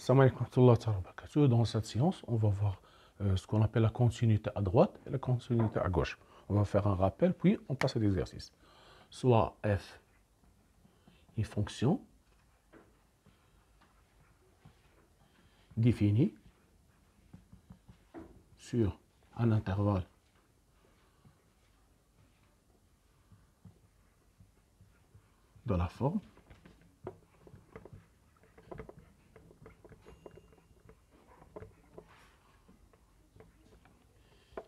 Salam alaikum wa rahmatullahi wa barakatuh. Dans cette séance, on va voir ce qu'on appelle la continuité à droite et la continuité à gauche. On va faire un rappel, puis on passe à l'exercice. Soit f, une fonction définie sur un intervalle de la forme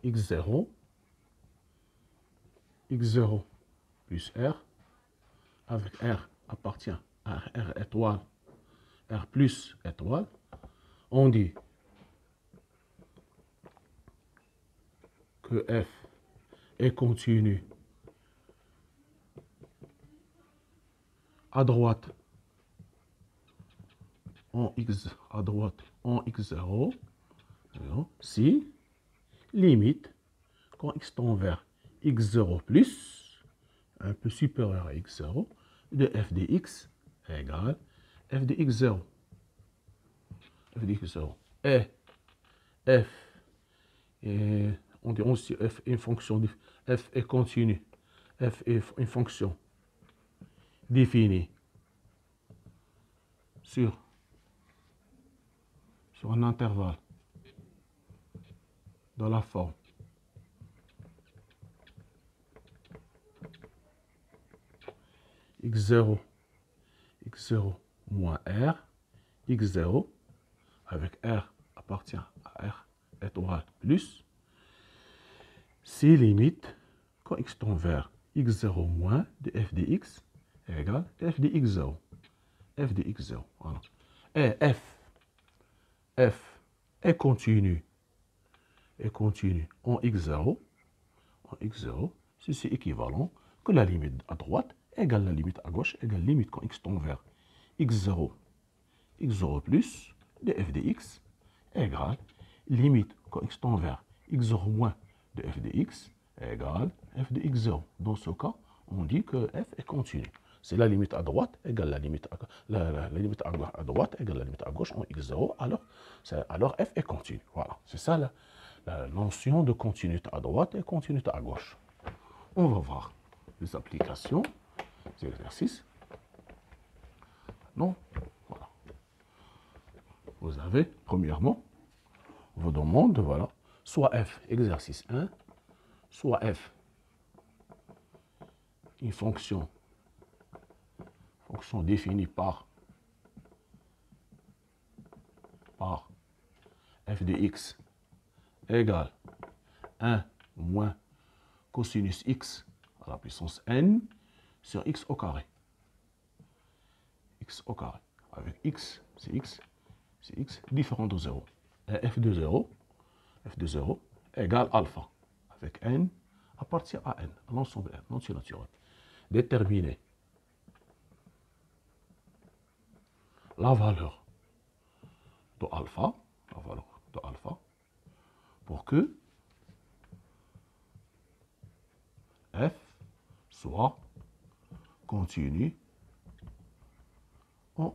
x0 plus r, avec r appartient à r étoile, r plus étoile, on dit que f est continu à droite en x0 si limite quand x tend vers x0 plus un peu supérieur à x0 de f de x égale f de x0. Et f, et on dit aussi f est une fonction, f est continue, f est une fonction définie sur un intervalle de la forme x0 moins r, x0 avec r appartient à r étoile plus, si limite quand x tend vers x0 moins de f de x égale f de x0. Voilà. Et f est continu en x0, ceci est équivalent que la limite à droite égale la limite à gauche égale limite quand x tend vers x0 plus de f de x égale limite quand x tend vers x0 moins de f de x égale f de x0. Dans ce cas, on dit que f est continu. C'est la limite à droite égale la limite la limite à droite égale la limite à gauche en x0, alors f est continu. Voilà, c'est ça la notion de continuité à droite et continuité à gauche. On va voir les applications, des exercices. Non, voilà. Vous avez, premièrement, vos demandes, voilà, soit f, exercice 1, soit f, une fonction définie par f de x égale 1 moins cosinus x à la puissance n sur x au carré. Avec x, c'est x différent de 0. Et f de 0 égale alpha, avec n appartient à n, à l'ensemble n, l'entier naturel. Déterminer la valeur de alpha, pour que f soit continu en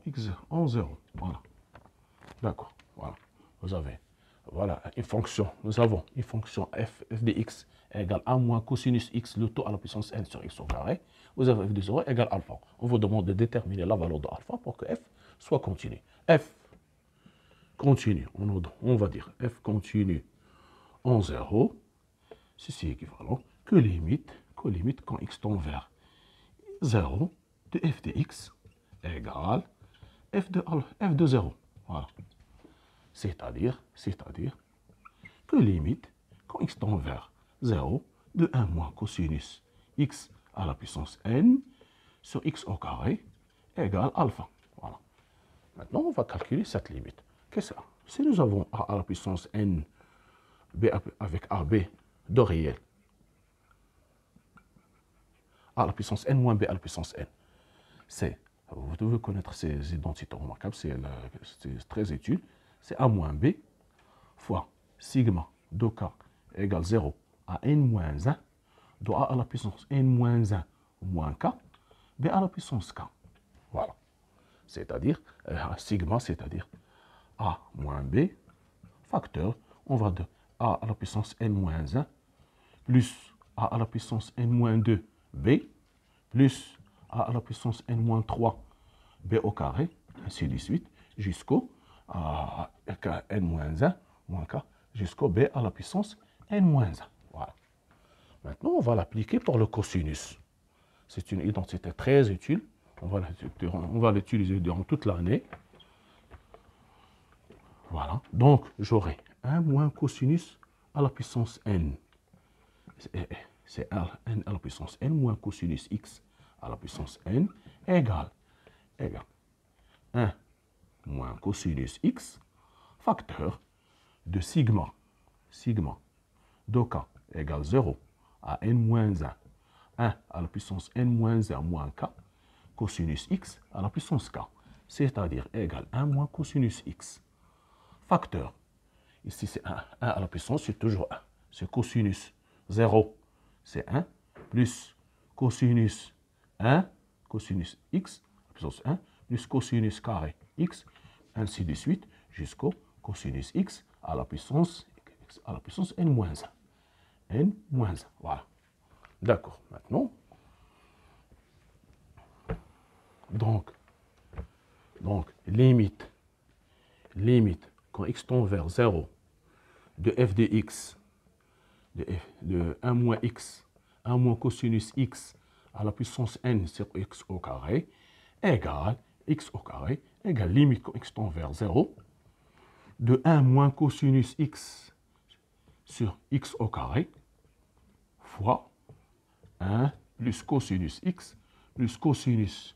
0. Voilà. D'accord. Voilà. Vous avez une fonction. Nous avons une fonction f de x égale 1 moins cosinus x, le tout à la puissance n sur x au carré. Vous avez f de 0 égale alpha. On vous demande de déterminer la valeur de alpha pour que f soit continu. F continu, on va dire f continu en 0, ceci est équivalent que limite quand x tend vers 0 de f de x égale f de 0. Voilà. C'est-à-dire que limite quand x tend vers 0 de 1 moins cosinus x à la puissance n sur x au carré égale alpha. Voilà. Maintenant, on va calculer cette limite. Qu'est-ce que c'est? Si nous avons a à la puissance n, b avec ab de réel, a à la puissance n moins b à la puissance n, c'est, vous devez connaître ces identités remarquables, c'est très utile, c'est a moins b fois sigma de k égale 0 à n moins 1 de a à la puissance n moins 1 moins k, b à la puissance k. Voilà. C'est-à-dire, sigma, c'est-à-dire A moins B, facteur, on va de A à la puissance n-1 plus A à la puissance n-2 B plus A à la puissance n-3 B au carré, ainsi de suite, jusqu'au n-1 moins K, jusqu'au B à la puissance n-1. Voilà. Maintenant, on va l'appliquer pour le cosinus. C'est une identité très utile. On va l'utiliser durant toute l'année. Voilà. Donc, j'aurai 1 moins cosinus à la puissance n. C'est n à la puissance n moins cosinus x à la puissance n égale 1 moins cosinus x facteur de sigma de k égale 0 à n-1, 1 à la puissance n-1 moins k, cosinus x à la puissance k, c'est-à-dire égal 1 moins cosinus x. Facteur, ici c'est 1 à la puissance, c'est toujours 1. C'est cosinus 0, c'est 1, plus cosinus 1, cosinus x, à la puissance 1, plus cosinus carré x, ainsi de suite, jusqu'au cosinus x à la puissance n-1. N-1, voilà. D'accord, maintenant, donc limite, quand x tend vers 0, de f de x, de 1 moins x, 1 moins cosinus x à la puissance n sur x au carré, égale x au carré, égale limite quand x tend vers 0, de 1 moins cosinus x sur x au carré, fois 1 plus cosinus x plus cosinus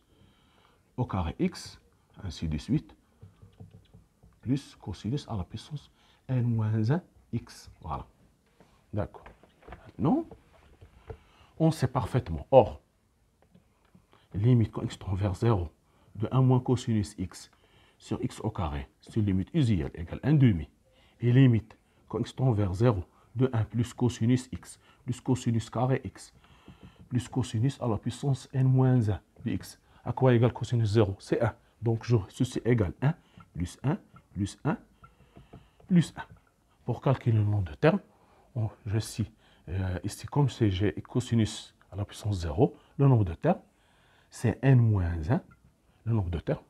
au carré x, ainsi de suite, plus cosinus à la puissance n-1 x. Voilà. D'accord. Maintenant, on sait parfaitement. Or, limite quand x tend vers 0 de 1 moins cosinus x sur x au carré, c'est une limite usuelle égale 1 demi. Et limite quand x tend vers 0 de 1 plus cosinus x plus cosinus carré x plus cosinus à la puissance n-1 de x. À quoi égale cosinus 0? C'est 1. Donc, ceci égale 1 plus 1 plus 1 plus 1. Pour calculer le nombre de termes, je cite ici, comme c'est j'ai cosinus à la puissance 0, le nombre de termes, c'est n-1, le nombre de termes,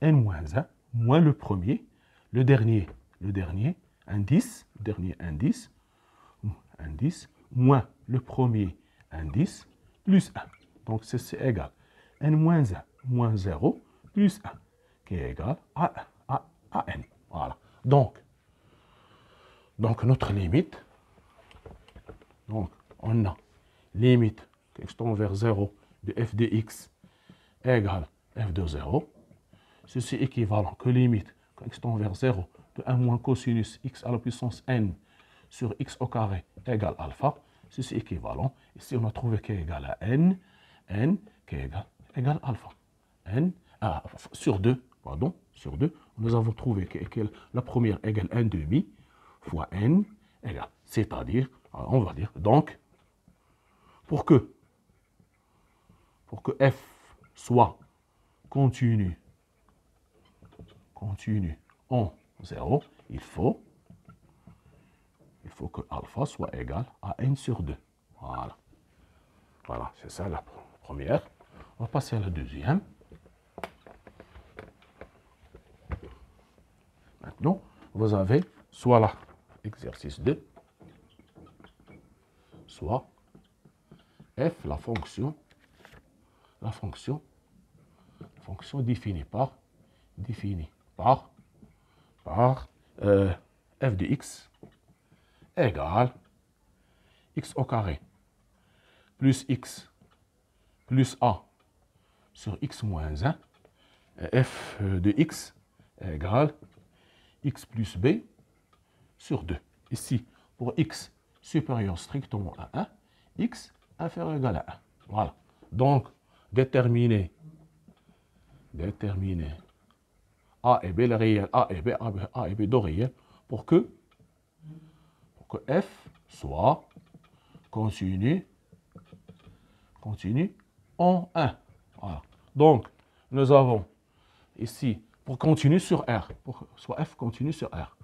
n-1, moins le premier, le dernier indice, moins le premier indice, plus 1. Donc, c'est égal n-1 moins 0 plus 1, qui est égal à n. Voilà. Donc notre limite, on a limite qui tend vers 0 de f de x égale f de 0. Ceci est équivalent que limite quand x tend vers 0 de 1 moins cosinus x à la puissance n sur x au carré égale alpha. Ceci est équivalent. Ici, on a trouvé qui est égal à n qui est égal alpha. Sur 2, nous avons trouvé que la première égale 1 demi fois n égale, c'est-à-dire, on va dire, donc, pour que f soit continu en 0, il faut que alpha soit égal à n sur 2. Voilà, c'est ça la première. On va passer à la deuxième. Maintenant, vous avez soit là, exercice 2, soit f, la fonction définie par f de x égale x au carré plus x plus a sur x moins 1, f de x égale x plus b sur 2. Ici, pour x supérieur strictement à 1, x inférieur ou égal à 1. Voilà. Donc, déterminer a et b, le réel a et b, deux réels, pour que f soit continu en 1. Voilà. Donc, nous avons ici, pour continu sur R, pour que soit f continu sur R.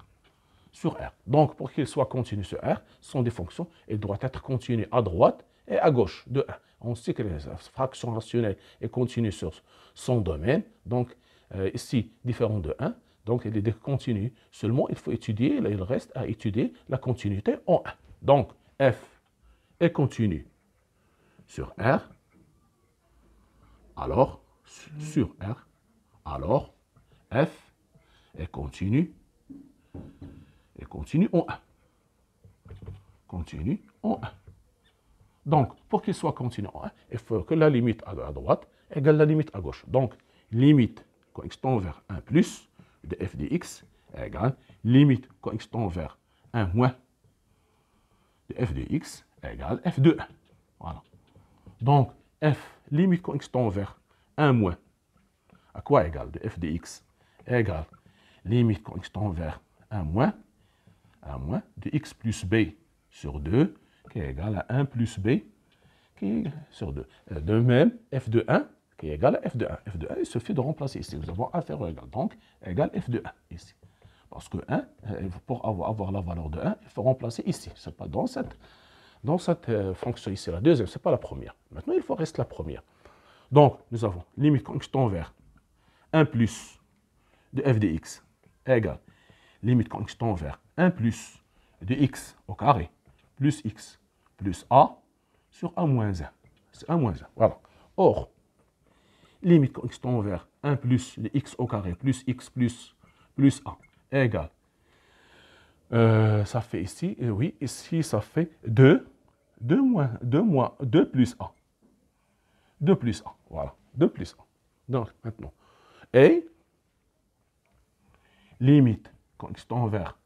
Sur R. Donc, pour qu'il soit continu sur R, ce sont des fonctions, elles doivent être continues à droite et à gauche de 1. On sait que la fraction rationnelle est continue sur son domaine, donc ici, différent de 1, donc elle est continue. Seulement, il faut étudier, là, il reste à étudier la continuité en 1. Donc, f est continue sur R, alors, sur R, alors, f est continue en 1. Continue en 1. Donc, pour qu'il soit continu en 1, il faut que la limite à droite égale la limite à gauche. Donc, limite quand x tend vers 1 plus de f de x égale limite quand x tend vers 1 moins de f de x égale f de 1. Voilà. Donc, f limite quand x tend vers 1 moins, à quoi égale de f de x égale limite quand x tend vers 1 moins de x plus b sur 2 qui est égal à 1 plus b qui est sur 2. De même, f de 1 qui est égal à f de 1. F de 1, il suffit de remplacer ici. Nous avons 1 faire égal. Donc, égal f de 1 ici. Parce que 1, pour avoir la valeur de 1, il faut remplacer ici. Ce n'est pas dans cette fonction ici, la deuxième, ce n'est pas la première. Maintenant, il faut rester la première. Donc, nous avons limite quand x tend vers 1 plus de f de x égale limite quand x tend vers 1 plus de x au carré plus x plus a sur a moins 1. C'est 1 moins 1. Voilà. Or, limite quand x tend vers 1 plus de x au carré plus x plus a égale, ça fait ici, oui, ici ça fait 2 plus a. 2 plus a, voilà, 2 plus a. Donc, maintenant, et limite quand x tend vers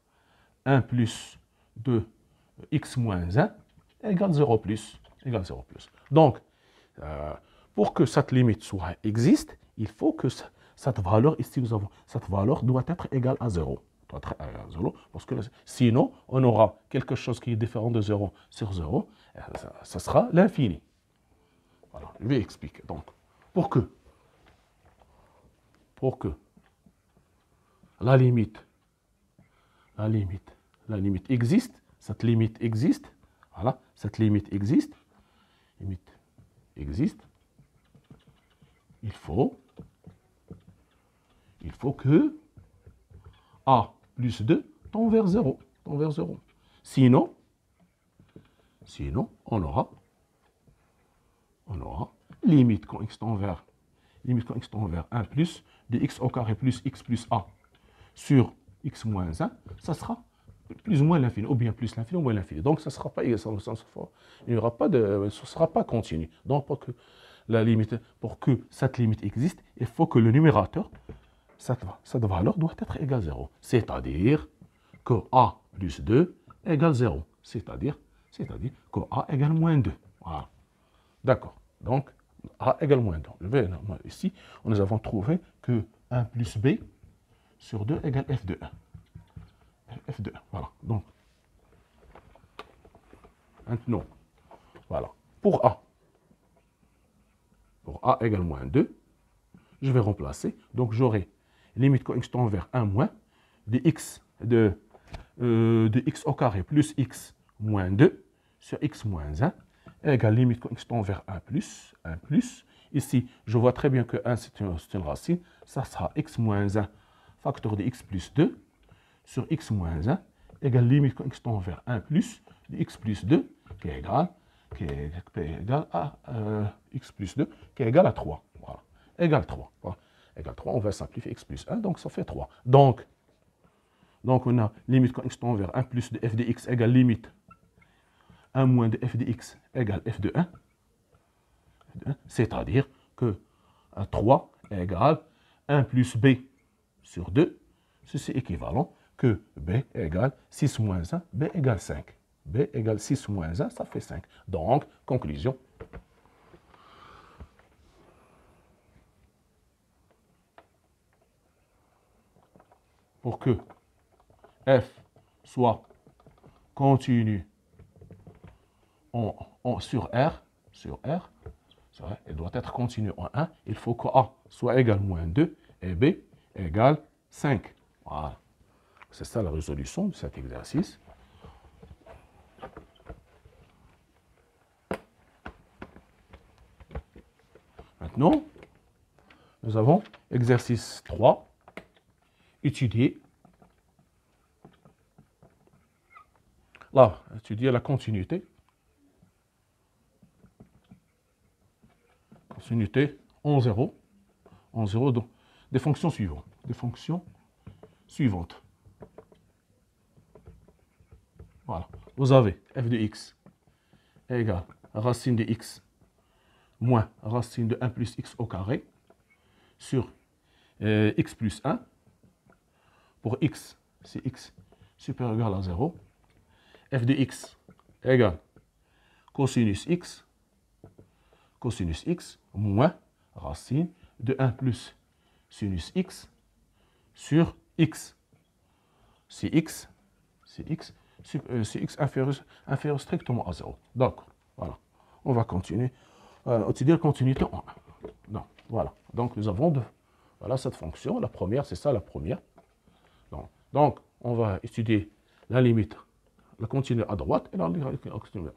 1 plus de x moins 1 égale 0 plus. Égale 0 plus. Donc, pour que cette limite soit existe, il faut que cette valeur, ici nous avons, cette valeur doit être égale à 0. Doit être égale à 0, parce que sinon, on aura quelque chose qui est différent de 0 sur 0, ça sera l'infini. Voilà, je vais expliquer. Donc, pour que la limite existe, cette limite existe, voilà, cette limite existe, il faut que a plus 2 tend vers 0, Sinon, on aura limite quand x tend vers 1 plus de x au carré plus x plus a sur x moins 1, ça sera plus ou moins l'infini, ou bien plus l'infini ou moins l'infini. Donc, ça ne sera pas égal, il n'y aura pas de, ce ne sera pas continu. Donc, pour que cette limite existe, il faut que le numérateur, cette valeur doit être égale à 0. C'est-à-dire que a plus 2 égale 0. C'est-à-dire que a égale moins 2. Voilà. D'accord. Donc, a égale moins 2. Ici, nous avons trouvé que 1 plus b sur 2 égale f de 1. F de 1, voilà. Donc, maintenant, voilà. Pour a égale moins 2, je vais remplacer. Donc, j'aurai limite quand x tend vers 1 moins de x au carré plus x moins 2 sur x moins 1 égale limite quand x tend vers 1 plus. Ici, je vois très bien que 1, c'est une racine. Ça sera x moins 1 facteur de x plus 2 sur x moins 1 égale limite quand x tend vers 1 plus de x plus 2 qui est égal à x plus 2 qui est égal à 3. Voilà. Égal 3. Voilà. Égal 3, on va simplifier x plus 1, donc ça fait 3. Donc on a limite quand x tend vers 1 plus de f de x égale limite 1 moins de f de x égale f de 1. C'est-à-dire que 3 égale 1 plus b sur 2. Ceci est équivalent que b égale 6 moins 1, b égale 5. b égale 6 moins 1, ça fait 5. Donc, conclusion. Pour que f soit continu sur R, elle doit être continue en 1, il faut que A soit égal à moins 2 et B égale 5. Voilà. C'est ça la résolution de cet exercice. Maintenant, nous avons exercice 3, étudier. Là, étudier la continuité. Continuité en 0. En 0, donc des fonctions suivantes. Des fonctions suivantes. Voilà. Vous avez f de x égale racine de x moins racine de 1 plus x au carré sur x plus 1. Pour x, c'est x supérieur ou égal à 0. F de x égale cosinus x moins racine de 1 plus sinus x sur x. C'est x inférieur strictement à 0. D'accord. Voilà. On va continuer. Étudier la continuité en 1. Non. Voilà. Donc, nous avons voilà cette fonction. La première, c'est ça la première. Donc, on va étudier la limite, la continuité à droite et la limite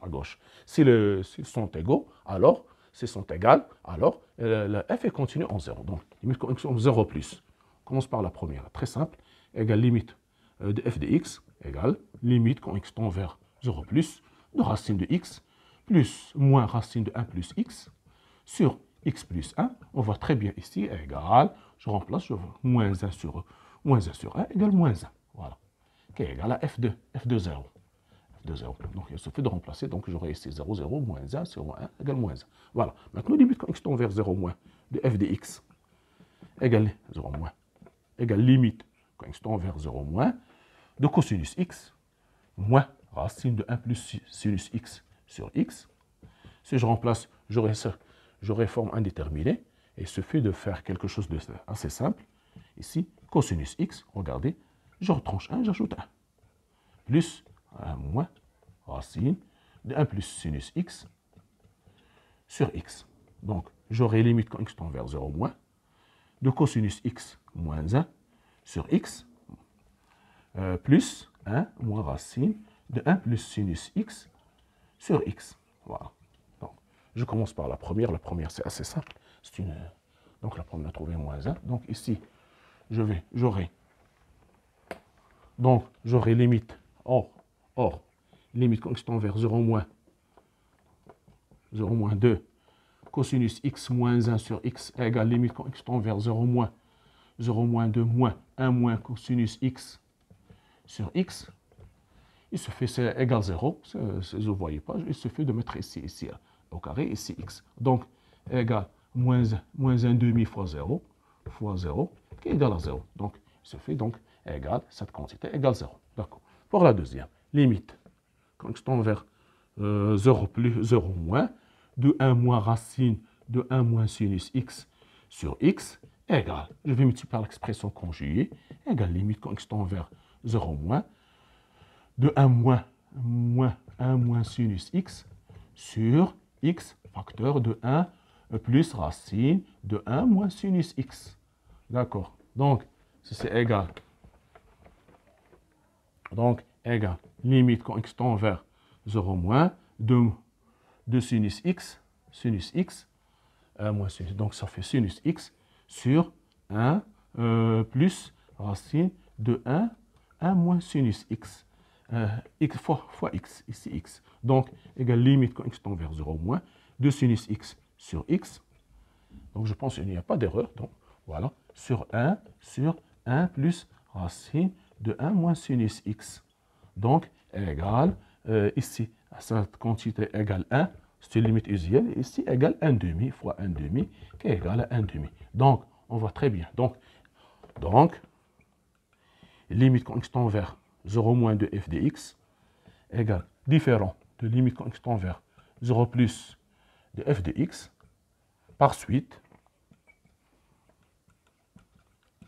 à gauche. S'ils sont égaux, alors, s'ils sont égales, alors, la f est continue en 0. Donc, limite en 0 plus. On commence par la première. Très simple. Égale limite de f de x égale limite quand x tend vers 0 plus de racine de x plus moins racine de 1 plus x sur x plus 1. On voit très bien ici égale, je remplace, je vois moins 1 sur 1 égale moins 1. Voilà. Qui est égal à f de 0. F de 0. Donc il suffit de remplacer. Donc j'aurai ici 0, 0, moins 1, 0, 1 égale moins 1. Voilà. Maintenant, limite quand x tend vers 0 moins de f de x égale 0 moins égale limite quand x tend vers 0 moins de cosinus x moins racine de 1 plus sinus x sur x. Si je remplace, j'aurai forme indéterminée. Et il suffit de faire quelque chose de assez simple. Ici, cosinus x, regardez, je retranche 1, j'ajoute 1. Plus 1 moins racine de 1 plus sinus x sur x. Donc, j'aurai limite quand x tend vers 0 moins de cosinus x moins 1 sur x plus 1 moins racine de 1 plus sinus x sur x. Voilà. Donc, je commence par la première. La première, c'est assez simple. Donc, la première, trouver moins 1. Donc, ici, j'aurai limite. Or, limite quand x tend vers 0 moins 2 cosinus x moins 1 sur x égale limite quand x tend vers 0 moins 2 moins 1 moins cosinus x sur x. Il suffit, c'est égal 0, si vous ne voyez pas, il suffit de mettre ici au carré, ici x. Donc, égal moins 1 demi fois 0, qui est égal à 0. Donc, il suffit donc égal, cette quantité égale 0. D'accord. Pour la deuxième, limite, quand je tend vers 0 plus 0 moins, de 1 moins racine de 1 moins sinus x sur x, égale, je vais multiplier par l'expression conjuguée, égale limite quand x tend vers 0 moins, de 1 moins sinus x sur x facteur de 1 plus racine de 1 moins sinus x. D'accord. Donc, si c'est égal, limite quand x tend vers 0 moins, de sinus x, moins sinus, donc ça fait sinus x sur 1 plus racine de 1 moins sinus x. X fois x, ici x. Donc, égale limite quand x tend vers 0 moins, de sinus x sur x. Donc, je pense qu'il n'y a pas d'erreur. Donc, voilà, sur 1 plus racine de 1 moins sinus x. Donc, égale, ici, cette quantité égale 1, c'est une limite usuelle, et ici, égale 1 demi fois 1 demi, qui est égal à 1 demi. Donc, on voit très bien. Donc limite quand x tend vers 0 moins de f de x égale différent de limite quand x tend vers 0 plus de f de x. Par suite,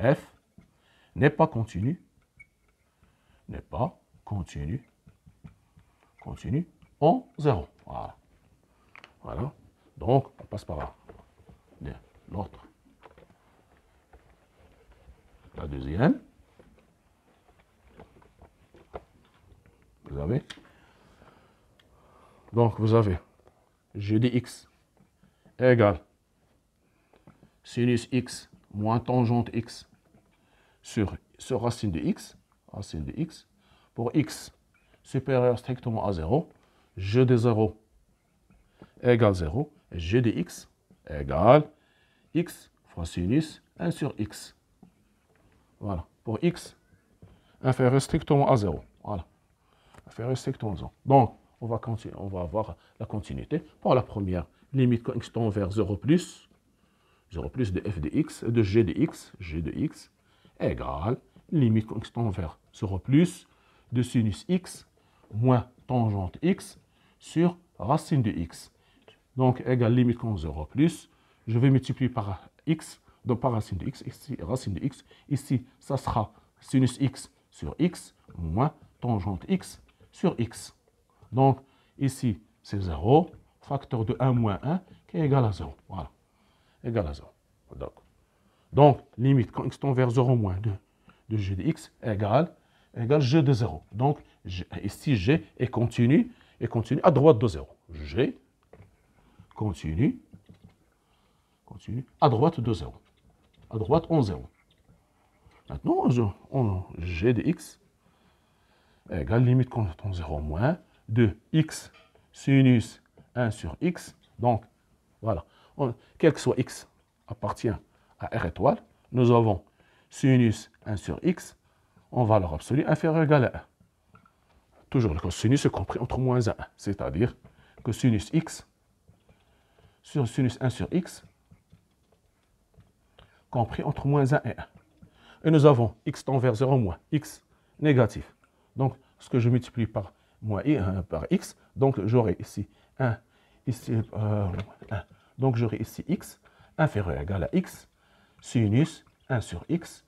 f n'est pas continu, en 0. Voilà. Voilà. Donc, on passe par là. L'autre. deuxième. Vous avez. Donc, vous avez g de x égale sinus x moins tangente x sur racine de x, pour x supérieur strictement à 0, g de 0 égale 0, et g de x égale x fois sinus 1 sur x. Voilà, pour x inférieur strictement à 0. Voilà, inférieur strictement à 0. Donc, on va avoir la continuité. Pour la première, limite quand x tend vers 0 plus de f de x, de g de x, égale limite quand x tend vers 0 plus de sinus x moins tangente x sur racine de x. Donc, égale limite quand 0 plus, je vais multiplier par x, donc par racine de x, ici racine de x, ici ça sera sinus x sur x moins tangente x sur x. Donc, ici c'est 0, facteur de 1 moins 1 qui est égal à 0. Voilà, égal à 0. Donc, limite quand x tend vers 0 moins de g de x égale g de 0. Donc, ici g est continu à droite de 0. G continue à droite de 0. À droite en 0. Maintenant, g de x égale limite quand on 0 moins de x sinus 1 sur x. Donc, voilà. Quel que soit x appartient à R étoile, nous avons sinus 1 sur x en valeur absolue inférieure ou égale à 1. Toujours le cosinus est compris entre moins 1 et 1, c'est-à-dire que sinus x sur sinus 1 sur x compris entre moins 1 et 1. Et nous avons x tend vers 0 moins x négatif. Donc, ce que je multiplie par moins par x, donc j'aurai ici 1, ici 1. Donc, j'aurai ici x inférieur ou égal à x sinus 1 sur x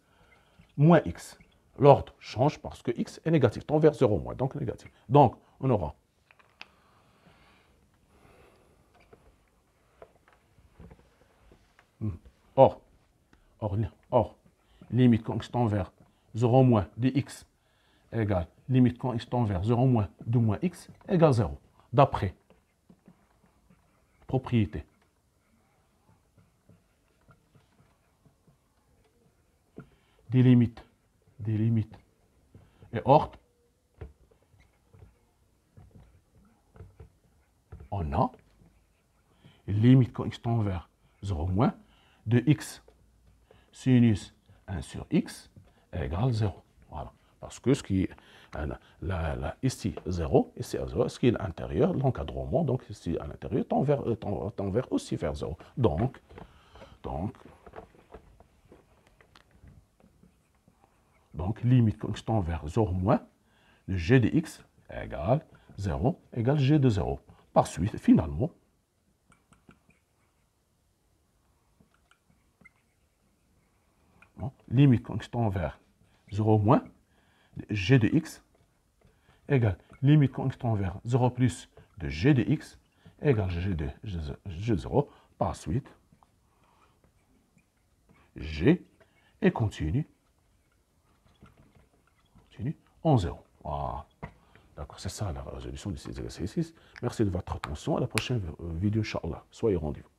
moins x. L'ordre change parce que x est négatif, tend vers 0 moins, donc négatif. Donc, on aura Or, limite quand x tend vers 0 moins de x égale limite quand x tend vers 0 moins de moins x égale 0. D'après propriété des limites et ordre, on a limite quand x tend vers 0 moins de x sinus 1 sur x égale 0. Voilà. Parce que ce qui est ici 0, ici à 0, ce qui est à l'intérieur, l'encadrement, donc ici à l'intérieur, tend vers aussi vers 0. Donc, limite quand x tend vers 0 moins de g de x égale 0 égale g de 0. Par suite, finalement, limite quand x tend vers 0 moins de g de x égale limite quand x tend vers 0 plus de g de x égale g de 0. Par suite, g est continu en 0. Voilà. D'accord, c'est ça la résolution de ces exercices. Merci de votre attention. À la prochaine vidéo, Inch'Allah. Soyez au rendez-vous.